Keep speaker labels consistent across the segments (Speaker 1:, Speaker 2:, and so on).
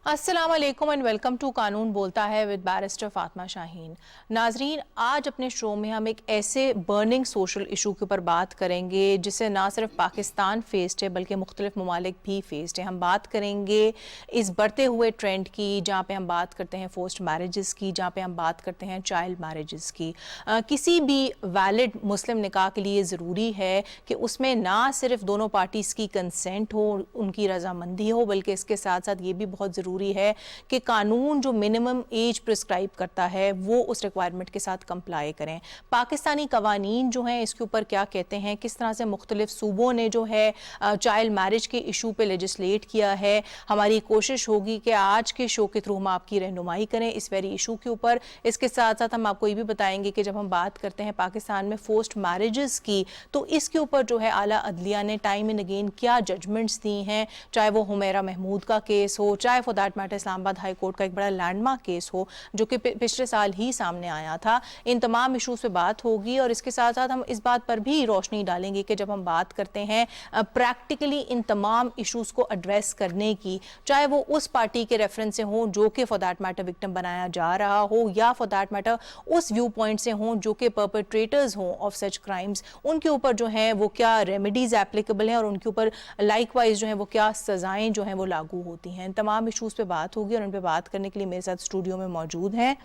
Speaker 1: अस्सलाम वालेकुम and welcome to कानून बोलता है विद बैरिस्टर फातिमा शाहीन। नाजरीन, आज अपने शो में हम एक ऐसे बर्निंग सोशल इशू के ऊपर बात करेंगे जिसे ना सिर्फ पाकिस्तान फेस्ड है बल्कि मुख्तलिफ ममालिक भी फेस्ड है। हम बात करेंगे इस बढ़ते हुए ट्रेंड की, जहाँ पे हम बात करते हैं फोर्स्ड मैरिजेस की, जहाँ पे हम बात करते हैं चाइल्ड मैरिजेस की। किसी भी वैलिड मुस्लिम निकाह के लिए ज़रूरी है कि उसमें ना सिर्फ दोनों पार्टीज़ की कंसेंट हो, उनकी रजामंदी हो, बल्कि इसके साथ साथ ये भी बहुत ज़रूरी है कि कानून जो मिनिमम एज प्रिस्क्राइब करता है वो उस रिक्वायरमेंट के साथ कंप्लाई करें। पाकिस्तानी कवानीन जो हैं इसके ऊपर क्या कहते हैं, किस तरह से मुख्तलिफ सूबों ने जो है चाइल्ड मैरिज के इशू पे लेजिस्लेट किया है। हमारी कोशिश होगी कि आज के शो के थ्रू हम आपकी रहनुमाई करें इस वेरी इशू के ऊपर। इसके साथ साथ हम आपको ये भी बताएंगे कि जब हम बात करते हैं पाकिस्तान में फोर्स्ड मैरिजेस की, तो इसके ऊपर जो है आला अदलिया ने टाइम एंड अगेन क्या जजमेंट्स दी हैं, चाहे वो हुमैरा महमूद का केस हो, चाहे for that matter Islamabad high court का एक बड़ा लैंडमार्क केस हो जो कि पिछले साल ही सामने आया था। इन तमाम इशूज़ पे बात होगी और इसके साथ साथ हम इस बात पर भी रोशनी डालेंगे कि जब हम बात करते हैं प्रैक्टिकली इन तमाम इशूज़ को एड्रेस करने की, चाहे वो उस पार्टी के रेफरेंस से हो जो कि फॉर दैट मैटर विक्टिम बनाया जा रहा हो, या फॉर दैट मैटर उस व्यू पॉइंट से हो जो कि परपेट्रेटर्स हों ऑफ सच क्राइम्स, उनके ऊपर जो है वो क्या रेमेडीज़ एप्लीकेबल हैं और उनके ऊपर लाइकवाइज जो है वो क्या सज़ाएँ जो हैं वो लागू होती हैं। तमाम इशूज़ पे बात होगी और उन पे बात करने के लिए मेरे साथ स्टूडियो में मौजूद हैं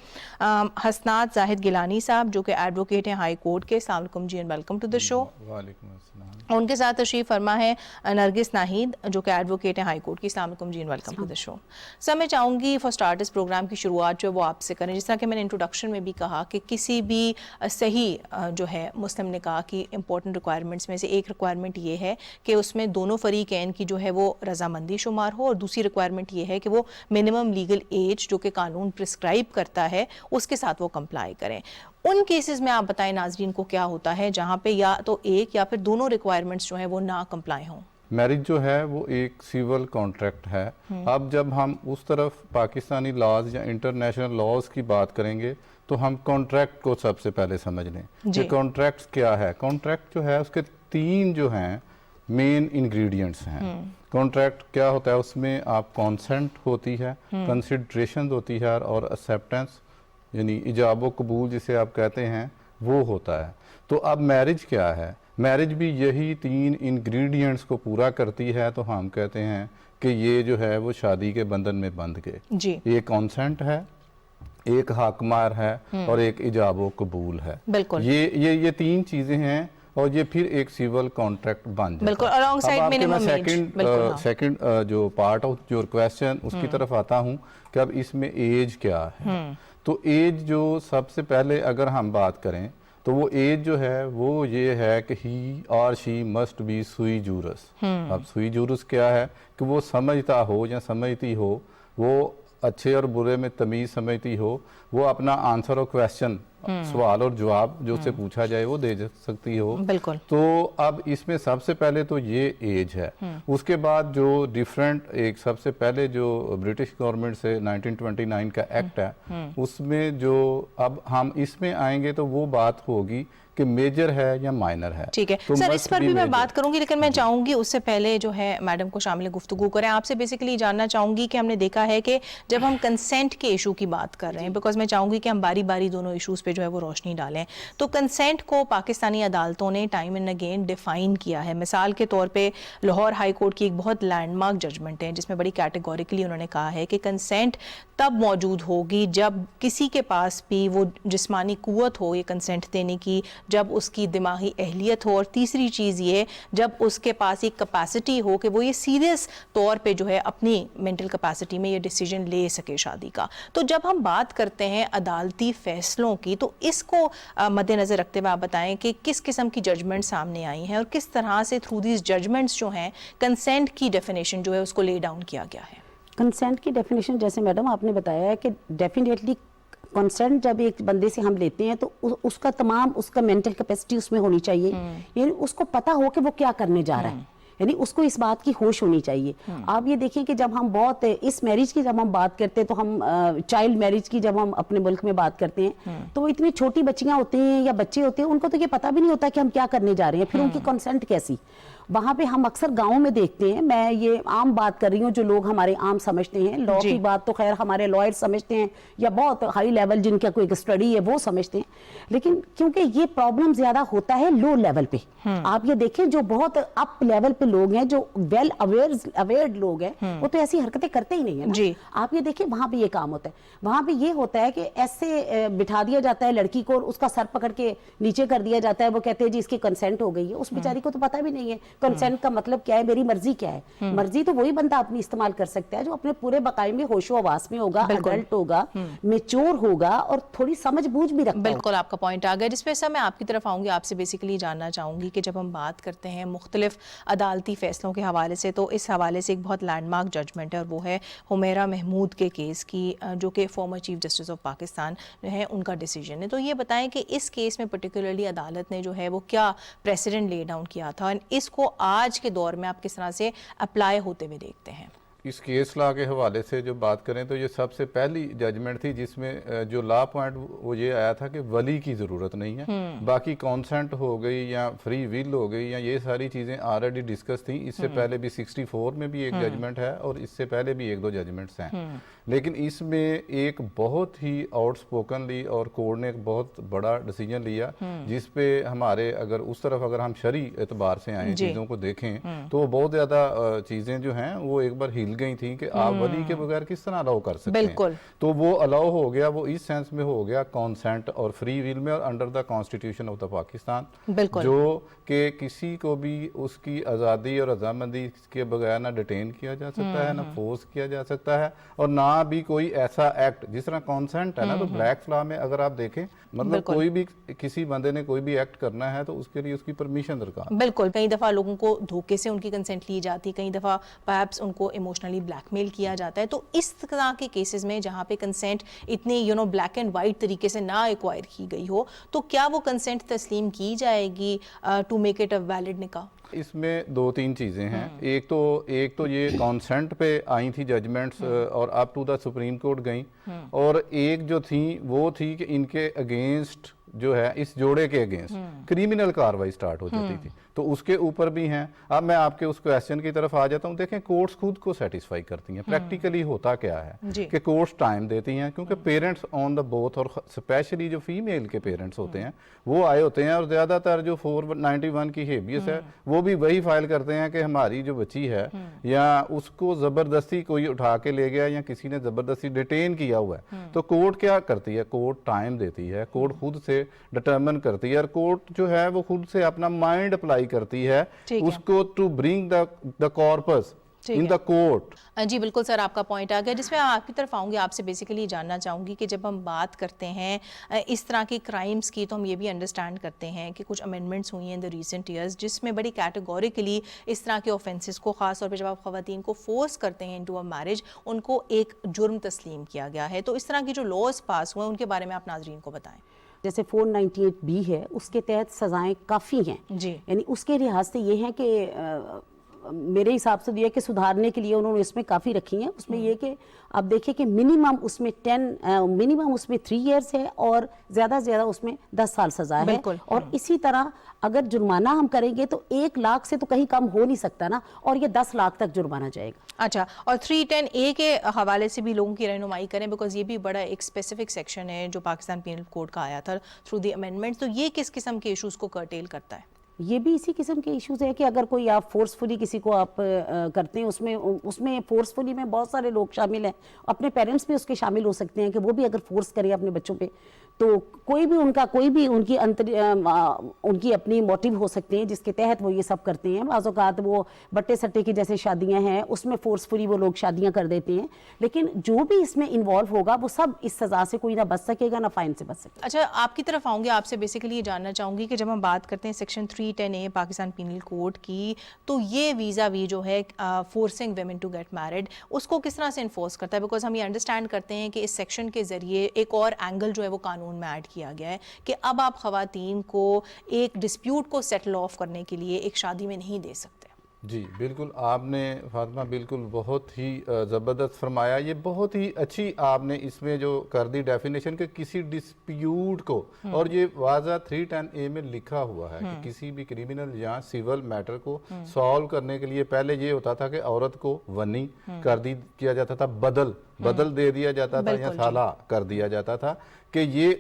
Speaker 1: हसनात जाहिद गिलानी साहब जो कि एडवोकेट हैं हाई कोर्ट के। अस्सलाम वालेकुम जी and welcome to the show.
Speaker 2: वालेकुम अस्सलाम।
Speaker 1: उनके साथ तशरीफ फरमा है नरगिस नाहिद जो कि एडवोकेट हैं हाई कोर्ट की। अस्सलाम वालेकुम जी and welcome to the show. Sir, मैं चाहूँगी फॉर स्टार्ट इस प्रोग्राम की शुरुआत जो है वो आपसे करें। जिस तरह कि मैंने इंट्रोडक्शन में भी कहा कि किसी भी सही जो है मुस्लिम निकाह की इंपॉर्टेंट रिक्वायरमेंट्स में से एक रिक्वायरमेंट ये है कि उसमें दोनों फरीकैन की जो है वो रजामंदी शुमार हो, और दूसरी रिक्वायरमेंट ये है कि वो मिनिमम लीगल एज जो कि कानून प्रिस्क्राइब करता है उसके साथ वो कंप्लाई करें। उन केसेस में आप बताएं नाजरीन को क्या होता है जहां पे या तो एक या फिर दोनों रिक्वायरमेंट्स जो है वो ना कंप्लाई हों।
Speaker 2: मैरिज जो है वो एक सिविल कॉन्ट्रैक्ट है। अब जब हम उस तरफ पाकिस्तानी लॉज या इंटरनेशनल लॉज की बात करेंगे तो हम कॉन्ट्रैक्ट को सबसे पहले समझ लें कि कॉन्ट्रैक्ट क्या है। कॉन्ट्रैक्ट जो है उसके तीन जो हैं मेन इंग्रेडिएंट्स हैं। कॉन्ट्रैक्ट क्या होता है, उसमें आप कॉन्सेंट होती है, कंसिडरेशन होती है और एक्सेप्टेंस यानी इजाब व कबूल जिसे आप कहते हैं वो होता है। तो अब मैरिज क्या है, मैरिज भी यही तीन इंग्रेडिएंट्स को पूरा करती है। तो हम कहते हैं कि ये जो है वो शादी के बंधन में बंध गए। एक कॉन्सेंट है, एक हकमार है और एक इजाब व कबूल है।
Speaker 1: बिल्कुल
Speaker 2: ये तीन चीज़ें हैं और ये फिर एक सिविल कॉन्ट्रैक्ट बन जाता है।
Speaker 1: बिल्कुल अलोंगसाइड मिनिमम एज।
Speaker 2: सेकंड जो पार्ट ऑफ योर क्वेश्चन उसकी तरफ आता हूँ कि अब इसमें एज क्या है। तो एज जो सबसे पहले अगर हम बात करें तो वो एज जो है वो ये है कि ही और शी मस्ट बी सुई जूरस। अब सुई जूरस क्या है कि वो समझता हो या समझती हो, वो अच्छे और बुरे में तमीज़ समझती हो, वो अपना आंसर और क्वेश्चन सवाल और जवाब जो उससे पूछा जाए वो दे सकती हो।
Speaker 1: बिल्कुल।
Speaker 2: तो अब इसमें सबसे पहले तो ये एज है। उसके बाद जो डिफरेंट एक सबसे पहले जो ब्रिटिश गवर्नमेंट से 1929 का एक्ट है उसमें जो अब हम इसमें आएंगे तो वो बात होगी कि मेजर है या माइनर है।
Speaker 1: ठीक है
Speaker 2: तो
Speaker 1: सर, इस पर भी मैं बात करूंगी, लेकिन मैं चाहूंगी उससे पहले जो है मैडम को शामिल गुफ्तगू करें। आपसे बेसिकली जानना चाहूंगी कि हमने देखा है कि जब हम कंसेंट के इशू की बात कर रहे हैं, बिकॉज मैं चाहूंगी कि हम बारी बारी दोनों इशूज़ पे जो है वो रोशनी डालें, तो कंसेंट को पाकिस्तानी अदालतों ने टाइम एंड अगेन डिफाइन किया है। मिसाल के तौर पे लाहौर हाई कोर्ट की एक बहुत लैंडमार्क जजमेंट है जिसमें बड़ी कैटेगोरिकली उन्होंने कहा है कि कंसेंट तब मौजूद होगी जब किसी के पास भी वो जिस्मानी कुव्वत हो ये कंसेंट देने की, जब उसकी दिमागी अहलियत हो, और तीसरी चीज़ ये जब उसके पास एक कैपेसिटी हो कि वो ये सीरियस तौर पे जो है अपनी मेंटल कैपेसिटी में ये डिसीजन ले सके शादी का। तो जब हम बात करते हैं अदालती फैसलों की, तो इसको मद्देनज़र रखते हुए आप बताएं कि किस किस्म की जजमेंट सामने आई हैं और किस तरह से थ्रू दीज जजमेंट्स जो हैं कंसेंट की डेफिनेशन जो है उसको ले डाउन किया गया है।
Speaker 3: कंसेंट की डेफिनेशन जैसे मैडम आपने बताया है कि डेफिनेटली कंसेंट जब एक बंदे से हम लेते हैं तो उसका तमाम उसका मेंटल कैपेसिटी उसमें होनी चाहिए, यानी उसको पता हो कि वो क्या करने जा रहा है, यानी उसको इस बात की होश होनी चाहिए। आप ये देखिए कि जब हम बहुत इस मैरिज की जब हम बात करते हैं तो हम चाइल्ड मैरिज की जब हम अपने मुल्क में बात करते हैं तो वो इतनी छोटी बच्चियां होती हैं या बच्चे होते हैं, उनको तो ये पता भी नहीं होता कि हम क्या करने जा रहे हैं, फिर उनकी कंसेंट कैसी। वहां पे हम अक्सर गाँव में देखते हैं, मैं ये आम बात कर रही हूँ जो लोग हमारे आम समझते हैं, लॉ की बात तो खैर हमारे लॉयर समझते हैं या बहुत हाई लेवल जिनका कोई स्टडी है वो समझते हैं, लेकिन क्योंकि ये प्रॉब्लम ज्यादा होता है लो लेवल पे। आप ये देखें जो बहुत अप लेवल पे लोग हैं, जो वेल अवेयर्ड लोग हैं, वो तो ऐसी हरकतें करते ही नहीं है ना। आप ये देखिए वहां पे ये काम होता है, वहां पे ये होता है कि ऐसे बिठा दिया जाता है लड़की को और उसका सर पकड़ के नीचे कर दिया जाता है, वो कहते हैं जी इसकी कंसेंट हो गई है। उस बेचारी को तो पता भी नहीं है कंसेंट का मतलब क्या है, मेरी मर्जी क्या है। मर्जी तो वही बंदा अपनी इस्तेमाल कर सकता है जो अपने पूरे बकाये में होशो आवास में होगा, अडल्ट होगा, मेच्योर होगा और थोड़ी समझ बूझ भी रखता है।
Speaker 1: बिल्कुल आपका पॉइंट आ गया, जिसमें सर मैं आपकी तरफ आऊंगी, आपसे बेसिकली जानना चाहूंगी कि जब हम बात करते हैं मुख्तलिफ अदालती फैसलों के हवाले से, तो इस हवाले से एक बहुत लैंडमार्क जजमेंट है और वो है हुमैरा महमूद के केस की, जो कि former chief justice of Pakistan जो है उनका डिसीजन है। तो ये बताएं कि इस केस में पर्टिकुलरली अदालत ने जो है वो क्या प्रेसिडेंट ले डाउन किया था और इसको आज के दौर में आप किस तरह से अप्लाई होते हुए देखते हैं?
Speaker 2: इस केस लॉ के हवाले से जो बात करें तो ये सबसे पहली जजमेंट थी जिसमें जो लॉ पॉइंट वो ये आया था कि वली की ज़रूरत नहीं है, बाकी कॉन्सेंट हो गई या फ्री विल हो गई या ये सारी चीज़ें ऑलरेडी डिस्कस थी। इससे पहले भी 64 में भी एक जजमेंट है और इससे पहले भी एक दो जजमेंट्स हैं, लेकिन इसमें एक बहुत ही आउटस्पोकनली और कोर्ट ने एक बहुत बड़ा डिसीजन लिया जिसपे हमारे अगर उस तरफ अगर हम शरी एतबार से आए चीज़ों को देखें तो बहुत ज़्यादा चीज़ें जो हैं वो एक बार गई थी कि आप वली के बगैर किस तरह अलाउ कर सकते हैं। तो वो अलाउ हो गया, वो इस सेंस में हो गया कॉन्सेंट और फ्री विल में और under the constitution of the Pakistan, जो कि किसी को भी उसकी आज़ादी और रजामंदी के बगैर ना डिटेन किया जा सकता है, ना फोर्स किया जा सकता है और ना भी कोई ऐसा एक्ट जिस तरह कॉन्सेंट है ना, तो ब्लैक लॉ में अगर आप देखें मतलब कोई भी किसी बंदे ने कोई भी एक्ट करना है तो उसके लिए उसकी परमिशन दरकार।
Speaker 1: बिल्कुल, कई दफ़ा लोगों को धोखे से उनकी कंसेंट ली जाती, कई दफ़ा परहैप्स उनको इमोशनली ब्लैकमेल किया जाता है। तो इस तरह के केसेस में जहाँ पे कंसेंट इतनी ब्लैक एंड वाइट तरीके से ना एक्वायर की गई हो, तो क्या वो कंसेंट तस्लीम की जाएगी to make it a valid निकाह?
Speaker 2: इसमें दो तीन चीज़ें हैं। एक तो ये कॉन्सेंट पे आई थी जजमेंट्स और up to the supreme court गई, और एक जो थी वो थी कि इनके अगेंस्ट जो है इस जोड़े के अगेंस्ट क्रिमिनल कार्रवाई स्टार्ट हो जाती थी, तो उसके ऊपर भी हैं। अब मैं आपके उस क्वेश्चन की तरफ आ जाता हूँ। देखें कोर्ट्स खुद को सेटिस्फाई करती हैं, प्रैक्टिकली होता क्या है कि कोर्ट्स टाइम देती हैं क्योंकि पेरेंट्स ऑन द बोथ और स्पेशली जो फीमेल के पेरेंट्स होते हैं वो आए होते हैं और ज़्यादातर जो 491 की हेबियस है वो भी वही फाइल करते हैं कि हमारी जो बच्ची है या उसको ज़बरदस्ती कोई उठा के ले गया या किसी ने ज़बरदस्ती डिटेन किया हुआ है। तो कोर्ट क्या करती है, कोर्ट टाइम देती है, कोर्ट खुद से डिटर्मिन करती है और कोर्ट जो है वो खुद से अपना माइंड अप्लाई करती है उसको to bring the corpus in the court.
Speaker 1: जी बिल्कुल सर, आपका पॉइंट आ गया, जिसमें आपकी तरफ आऊँगी। आपसे बेसिकली जानना चाहूँगी कि जब हम बात करते हैं इस तरह की क्राइम्स की, तो हम ये भी अंडरस्टैंड करते हैं कि कुछ अमेंडमेंट्स हुई हैं इन द रीसेंट ईयर्स जिसमें बड़ी कैटेगोरिकली इस तरह के ऑफेंसेस को, ख़ास तौर पर जब आप ख़वातीन को फोर्स करते हैं इनटू अ मैरिज, उनको एक जुर्म तस्लीम किया गया है। तो इस तरह की जो लॉज पास हुए उनके बारे में आप नाज़रीन को बताएं।
Speaker 3: जैसे 498B है उसके तहत सजाएं काफ़ी हैं जी, यानी उसके लिहाज से ये है कि मेरे हिसाब से दिया कि सुधारने के लिए उन्होंने इसमें काफ़ी रखी हैं। उसमें ये कि आप देखिए कि मिनिमम उसमें 3 इयर्स है और ज़्यादा से ज़्यादा उसमें 10 साल सज़ा है। और इसी तरह अगर जुर्माना हम करेंगे तो 1 लाख से तो कहीं कम हो नहीं सकता ना, और ये 10 लाख तक जुर्माना जाएगा।
Speaker 1: अच्छा, और 310A के हवाले से भी लोगों की रहनुमाई करें, बिकॉज ये भी बड़ा एक स्पेसिफिक सेक्शन है जो पाकिस्तान पीनल कोड का आया था थ्रू द अमेंडमेंट। तो ये किस किस्म के इशूज़ को कर्टेल करता है?
Speaker 3: ये भी इसी किस्म के इश्यूज है कि अगर कोई आप फोर्सफुली किसी को आप करते हैं, उसमें फोर्सफुली में बहुत सारे लोग शामिल हैं, अपने पेरेंट्स भी उसके शामिल हो सकते हैं कि वो भी अगर फोर्स करें अपने बच्चों पे, तो कोई भी उनकी अपनी मोटिव हो सकते हैं जिसके तहत वो ये सब करते हैं। बाज़ औक़ात वो बट्टे सट्टे की जैसे शादियां हैं उसमें फोर्सफुली वो लोग शादियां कर देते हैं, लेकिन जो भी इसमें इन्वॉल्व होगा वो सब इस सज़ा से कोई ना बच सकेगा ना फाइन से बच सकेगा।
Speaker 1: अच्छा, आपकी तरफ आऊँगी, आपसे बेसिकली ये जानना चाहूँगी कि जब हम बात करते हैं section 310A Pakistan penal code की, तो ये वीज़ा वी जो है forcing women to get married, उसको किस तरह से इन्फोर्स करता है? बिकॉज हम ये अंडरस्टैंड करते हैं कि इस सेक्शन के ज़रिए एक और एंगल जो है वो कानून में ऐड किया गया है कि अब आप ख़वातीन को एक डिस्प्यूट को सेटल ऑफ करने के लिए एक शादी में नहीं दे सकते।
Speaker 2: जी बिल्कुल, आपने फातिमा बिल्कुल बहुत ही ज़बरदस्त फरमाया। ये बहुत ही अच्छी आपने इसमें जो कर दी डेफिनेशन कि किसी डिस्प्यूट को, और ये वाज़ा 310A में लिखा हुआ है कि किसी भी क्रिमिनल या सिविल मैटर को सॉल्व करने के लिए पहले ये होता था कि औरत को वनी किया जाता था, बदल दे दिया जाता था या साला कर दिया जाता था कि ये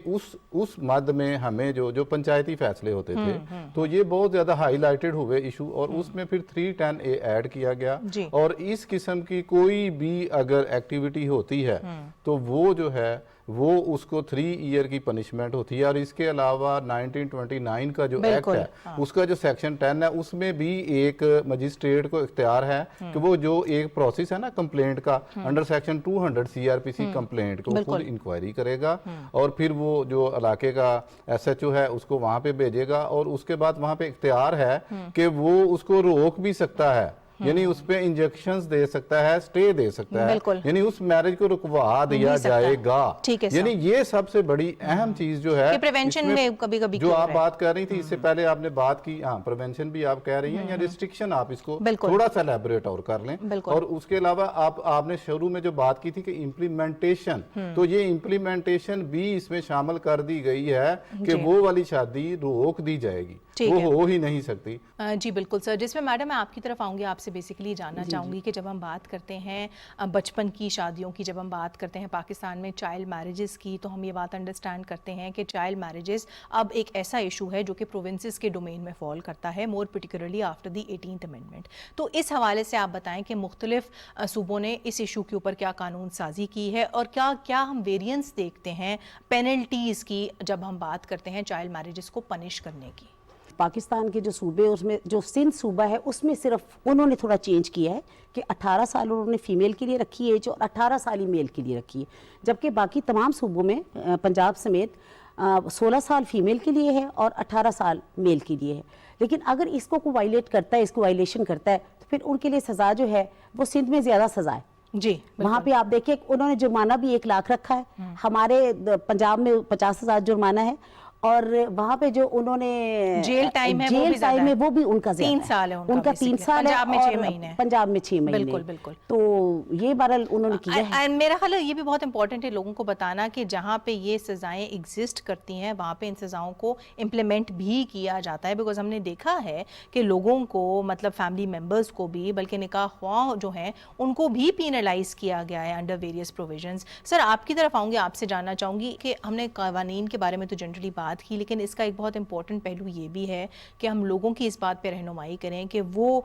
Speaker 2: उस मद में हमें जो पंचायती फैसले होते थे, तो ये बहुत ज्यादा हाईलाइटेड हुए इशू, और उसमें फिर 310A ऐड किया गया। और इस किस्म की कोई भी अगर एक्टिविटी होती है तो वो जो है वो उसको 3 ईयर की पनिशमेंट होती है। और इसके अलावा 1929 का जो एक्ट है उसका जो सेक्शन 10 है उसमें भी एक मजिस्ट्रेट को इख्तियार है कि वो जो एक प्रोसेस है ना कंप्लेंट का, अंडर सेक्शन 200 CRPC कंप्लेंट को खुद इंक्वायरी करेगा और फिर वो जो इलाके का SHO है उसको वहां पे भेजेगा, और उसके बाद वहां पे इख्तियार है कि वो उसको रोक भी सकता है, यानी उस पे इंजेक्शंस दे सकता है, स्टे दे सकता है, यानी उस मैरिज को रुकवा दिया जाएगा। यानी ये सबसे बड़ी अहम चीज जो है
Speaker 1: प्रिवेंशन में कभी-कभी
Speaker 2: जो आप बात कर रही थी इससे पहले आपने बात की, हाँ प्रिवेंशन भी आप कह रही हैं, या रिस्ट्रिक्शन आप इसको थोड़ा सा एलैबोरेट और कर लें। और उसके अलावा आपने शुरू में जो बात की थी कि इम्प्लीमेंटेशन, तो ये इम्प्लीमेंटेशन भी इसमें शामिल कर दी गई है कि वो वाली शादी रोक दी जाएगी, वो हो ही नहीं सकती।
Speaker 1: जी बिल्कुल सर। जिसमें मैडम मैं आपकी तरफ आऊंगी, आपसे बेसिकली जानना चाहूंगी कि जब हम बात करते हैं बचपन की शादियों की, जब हम बात करते हैं पाकिस्तान में चाइल्ड मैरिजेस की, तो हम ये बात अंडरस्टैंड करते हैं कि चाइल्ड मैरिजेस अब एक ऐसा इशू है जो कि प्रोविंसेस के डोमेन में फॉल करता है, more particularly after the 18th amendment. तो इस हवाले से आप बताएं कि मुख्तलिफ सूबों ने इस इशू के ऊपर क्या कानून साजी की है और क्या क्या हम वेरिएंस देखते हैं पेनल्टीज़ की जब हम बात करते हैं चाइल्ड मैरिजेस को पनिश करने की।
Speaker 3: पाकिस्तान के जो सूबे, उसमें जो सिंध सूबा है उसमें सिर्फ उन्होंने थोड़ा चेंज किया है कि 18 साल उन्होंने फीमेल के लिए रखी है एज, और 18 साल ही मेल के लिए रखी है, जबकि बाकी तमाम सूबों में पंजाब समेत 16 साल फीमेल के लिए है और 18 साल मेल के लिए है। लेकिन अगर इसको कोई वायलेट करता है, इसको वायलेशन करता है, तो फिर उनके लिए सज़ा जो है वो सिंध में ज़्यादा सज़ा है।
Speaker 1: जी
Speaker 3: वहाँ पे आप देखिए उन्होंने जुर्माना भी 1 लाख रखा है, हमारे पंजाब में 50,000 जुर्माना है, और वहाँ पे जो उन्होंने
Speaker 1: जेल टाइम है
Speaker 3: वो भी उनका
Speaker 1: 3 साल है, उनका
Speaker 3: 3 साल है,
Speaker 1: पंजाब में 6 महीने,
Speaker 3: पंजाब में 6 महीने।
Speaker 1: बिल्कुल बिल्कुल।
Speaker 3: तो ये बहरहाल उन्होंने किया है।
Speaker 1: मेरा ख्याल है ये भी बहुत इंपॉर्टेंट है लोगों को बताना कि जहाँ पे ये सजाएं एग्जिस्ट करती हैं वहाँ पे इन सजाओं को इम्प्लीमेंट भी किया जाता है, बिकॉज हमने देखा है कि लोगों को, मतलब फैमिली मेम्बर्स को भी, बल्कि निकाह ख्वाह जो हैं उनको भी पीनलाइज किया गया है अंडर वेरियस प्रोविजंस। सर आपकी तरफ आऊँगी, आपसे जानना चाहूँगी कि हमने कानून के बारे में तो जनरली बात की, लेकिन इसका एक बहुत इंपॉर्टेंट पहलू ये भी है कि हम लोगों की इस बात पे रहनुमाई करें कि वो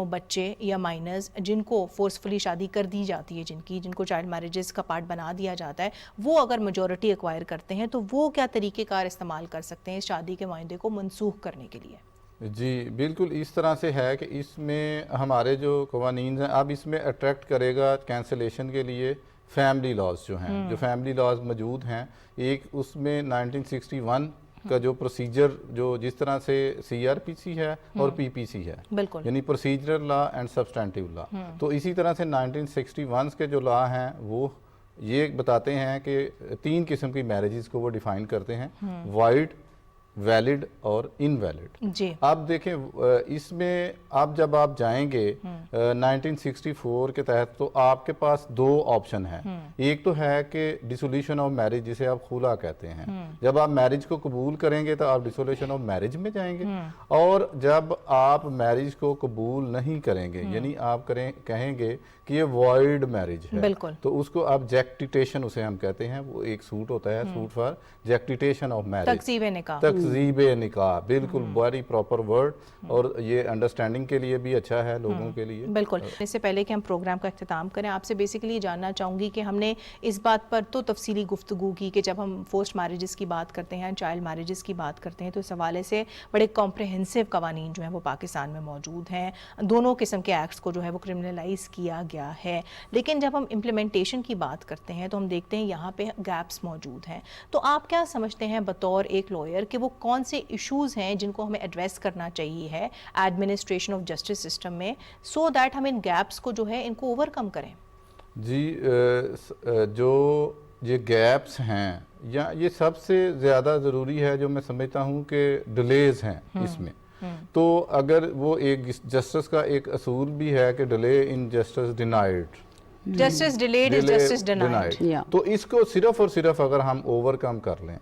Speaker 1: बच्चे या माइनर्स जिनको फोर्सफुली शादी कर दी जाती है, जिनको चाइल्ड मैरिजेस का पार्ट बना दिया जाता है, वो अगर मेजॉरिटी एक्वायर करते हैं तो वो क्या तरीक़ेकार इस्तेमाल कर सकते हैं इस शादी के मायदे को मनसूख करने के लिए।
Speaker 2: जी बिल्कुल इस तरह से है कि इसमें हमारे जो कवानीन हैं, अब इसमें अट्रैक्ट करेगा कैंसलेशन के लिए फैमिली लॉज जो हैं, जो फैमिली लॉज मौजूद हैं। एक उसमें 1961 का जो प्रोसीजर, जो जिस तरह से CRPC है और PPC है, यानी procedural law and substantive law, तो इसी तरह से 1961 के जो लॉ हैं वो ये बताते हैं कि 3 किस्म की मैरिजेस को वो डिफाइन करते हैं, वाइड, वैलिड और इनवैलिड। आप देखें इसमें आप जब आप जाएंगे 1964 के तहत, तो आपके पास 2 ऑप्शन हैं। एक तो है कि डिसोल्यूशन ऑफ मैरिज, जिसे आप खुला कहते हैं, जब आप मैरिज को कबूल करेंगे तो आप डिसोल्यूशन ऑफ मैरिज में जाएंगे, और जब आप मैरिज को कबूल नहीं करेंगे, यानी आप कहेंगे कि ये वॉइड मैरिज है, तो उसको आप जैक्टिटेशन उसे हम कहते हैं, वो एक सूट होता है, सूट फॉर जैक्टिटेशन ऑफ मैरिज, तकजीबे निकाह, बिल्कुल वेरी प्रॉपर वर्ड, और ये अंडरस्टैंडिंग के लिए भी अच्छा है लोगों के लिए।
Speaker 1: बिल्कुल। इससे पहले कि हम प्रोग्राम का इख्तिताम करें, आपसे बेसिकली जानना चाहूँगी कि हमने इस बात पर तो तफसीली गुफ्तगू की कि जब हम फोर्स्ड मैरिजेस की बात करते हैं, चाइल्ड मैरिजेस की बात करते हैं, तो इस हवाले से बड़े कॉम्प्रहेंसिव कवानीन जो हैं वो पाकिस्तान में मौजूद हैं, दोनों किस्म के एक्ट्स को जो है वो क्रिमिनलाइज किया गया है। लेकिन जब हम इम्प्लीमेंटेशन की बात करते हैं तो हम देखते हैं यहाँ पे गैप्स मौजूद हैं। तो आप क्या समझते हैं बतौर एक लॉयर कि वो कौन से इश्यूज़ हैं जिनको हमें एड्रेस करना चाहिए है एडमिनिस्ट्रेशन ऑफ जस्टिस सिस्टम में, सो दैट हम इन गैप्स को जो है इनको ओवरकम करें?
Speaker 2: जी जो ये गैप्स हैं, या ये सबसे ज़्यादा ज़रूरी है जो मैं समझता हूँ कि डिलेज़ हैं इसमें, तो अगर वो एक जस्टिस का एक असूल भी है कि delay in justice denied,
Speaker 1: justice delayed is justice denied.
Speaker 3: Yeah.
Speaker 2: तो इसको सिर्फ और सिर्फ अगर हम ओवरकम कर लें,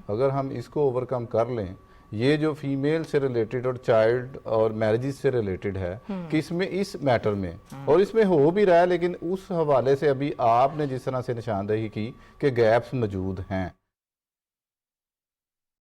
Speaker 2: अगर हम इसको ओवरकम कर लें, ये जो फीमेल से रिलेटेड और चाइल्ड और मैरिजेस से रिलेटेड है कि इसमें इस मैटर में और इसमें हो भी रहा है, लेकिन उस हवाले से अभी आपने जिस तरह से निशानदेही की कि गैप्स मौजूद हैं,